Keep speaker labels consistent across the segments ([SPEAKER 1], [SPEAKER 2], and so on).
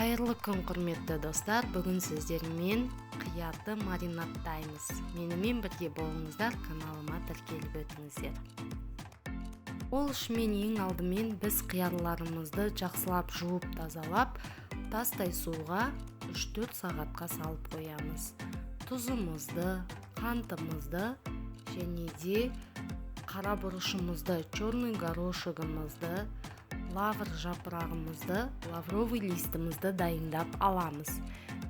[SPEAKER 1] Қайырлы күн, құрметті достар. Бүгін сіздермен қиярды маринадтаймыз. Менімен бірге болыңыздар, каналыма тіркеліп өтіңіздер. Ол үшімен ең алдымен біз қиярларымызды жақсылап жуып тазалап, тастай суға 3-4 сағатқа салып қоямыз. Тұзымызды, қантымызды және де қара бұрышымызды, черный горошогымызды, лавр жапырағымызды, лавровый листімізді дайындап аламыз.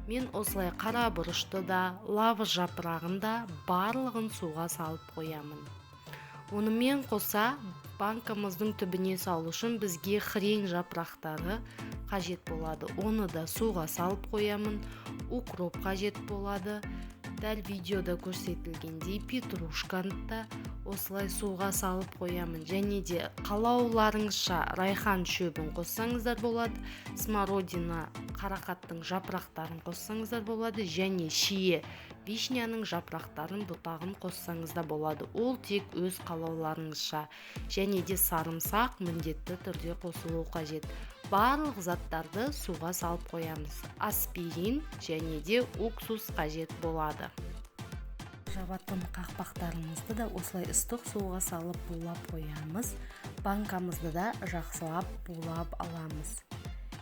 [SPEAKER 1] Мен осылай қара бұрышты да, лавр жапырағын да барлығын суға салып қоямын. Онымен қоса банкамыздың түбіне салу үшін бізге хрень жапырақтары қажет болады. Оны да суға салып қоямын. Укроп қажет болады. Дәл видеода көрсетілгендей петрушканы да осылай суға салып қоямын. Және де қалауларыңызша райхан шөбін қоссаңыздар болады. Смородина, қарақаттың жапырақтарын қоссаңыздар болады. Және шие, вишняның жапырақтарын, бұтағын қоссаңыздар болады. Ол тек өз қалауларыңызша. Және де сарымсақ міндетті түрде қосылуы қажет. Барлық заттарды суға салып қоямыз. Аспирин және де уксус қажет болады. Жабатын қақпақтарымызды да осылай ыстық суға салып булап қоямыз. Банкамызды да жақсылап булап аламыз.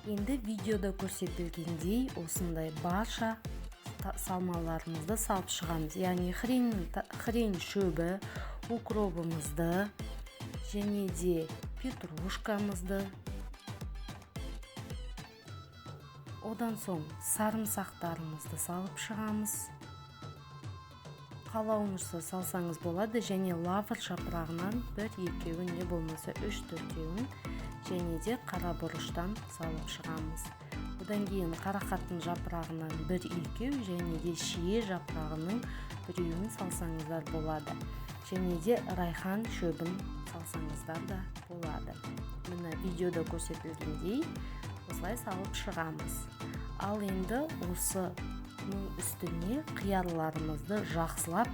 [SPEAKER 1] Енді видеода көрсетілгендей осындай барша салмаларымызды салып шығамыз. Яғни хрень шөбі, укробымызды және де петрушкамызды, одан соң сарымсақтарымызды салып шығамыз. Қалауыңызды салсаңыз болады. Және лавр жапырағынан 1-2 не болмаса 3-4 және де қара бұрыштан салып шығамыз. Одан кейін қарақаттың жапырағынан 1-2 және де шие жапырағының 1-ін салсаңыздар болады. Және де райхан шөбін салсаңыздар да болады. Мына видеода көрсетілгендей осылай салып шығамыз. Ал енді осының үстіне қиярларымызды жақсылап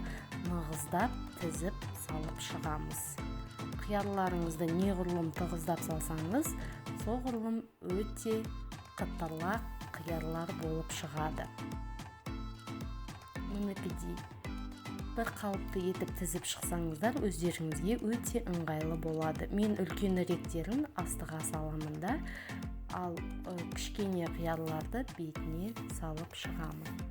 [SPEAKER 1] нығыздап тізіп салып шығамыз. Қиярларыңызды неғұрлым тығыздап салсаңыз, соғұрлым өте қытырлақ қиярлар болып шығады. Мінекідей бір қалыпты етіп тізіп шықсаңыздар, өздеріңізге өте ыңғайлы болады. Мен үлкеніректерін астыға саламын да, ал кішкене қиярларды бетіне салып шығамын.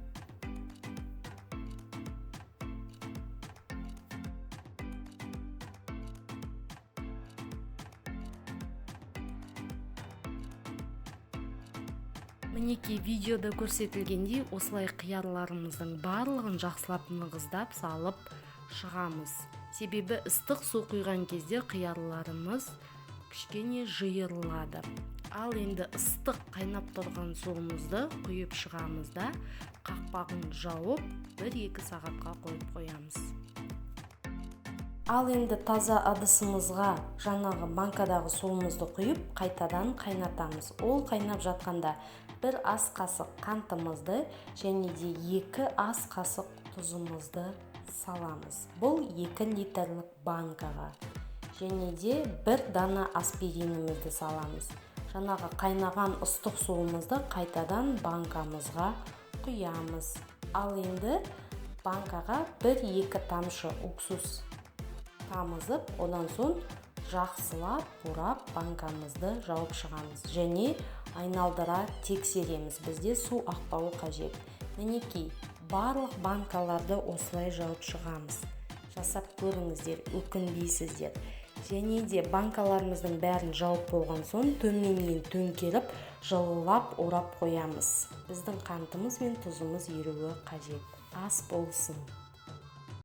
[SPEAKER 1] Мінекей видеода көрсетілгендей осылай қиярларымыздың барлығын жақсылап нығыздап салып шығамыз. Себебі ыстық су құйған кезде қиярларымыз кішкене жиырылады. Ал енді ыстық қайнап тұрған суымызды құйып шығамыз да, қақпағын жауып 1-2 сағатқа қойып қоямыз. Ал енді таза ыдысымызға жаңағы банкадағы суымызды құйып, қайтадан қайнатамыз. Ол қайнап жатқанда 1 ас қасық қантымызды және де 2 ас қасық тұзымызды саламыз. Бұл 2 литрлік банкаға. Және де 1 дана аспиринімізді саламыз. Жаңағы қайнаған ыстық суымызды қайтадан банкамызға құямыз. Ал енді банкаға 1-2 тамшы уксус тамызып, одан соң жақсылап бұрап банкамызды жауып шығамыз. Және айналдыра тексереміз. Бізде су ақпауы қажет. Мінекей, барлық банкаларды осылай жауып шығамыз. Жасап көріңіздер, өкінбейсіздер. Және де банкаларымыздың бәрін жауып болған соң төменнен төңкеріп, жылылап орап қоямыз. Біздің қантымыз мен тұзымыз еруі қажет. Ас болсын.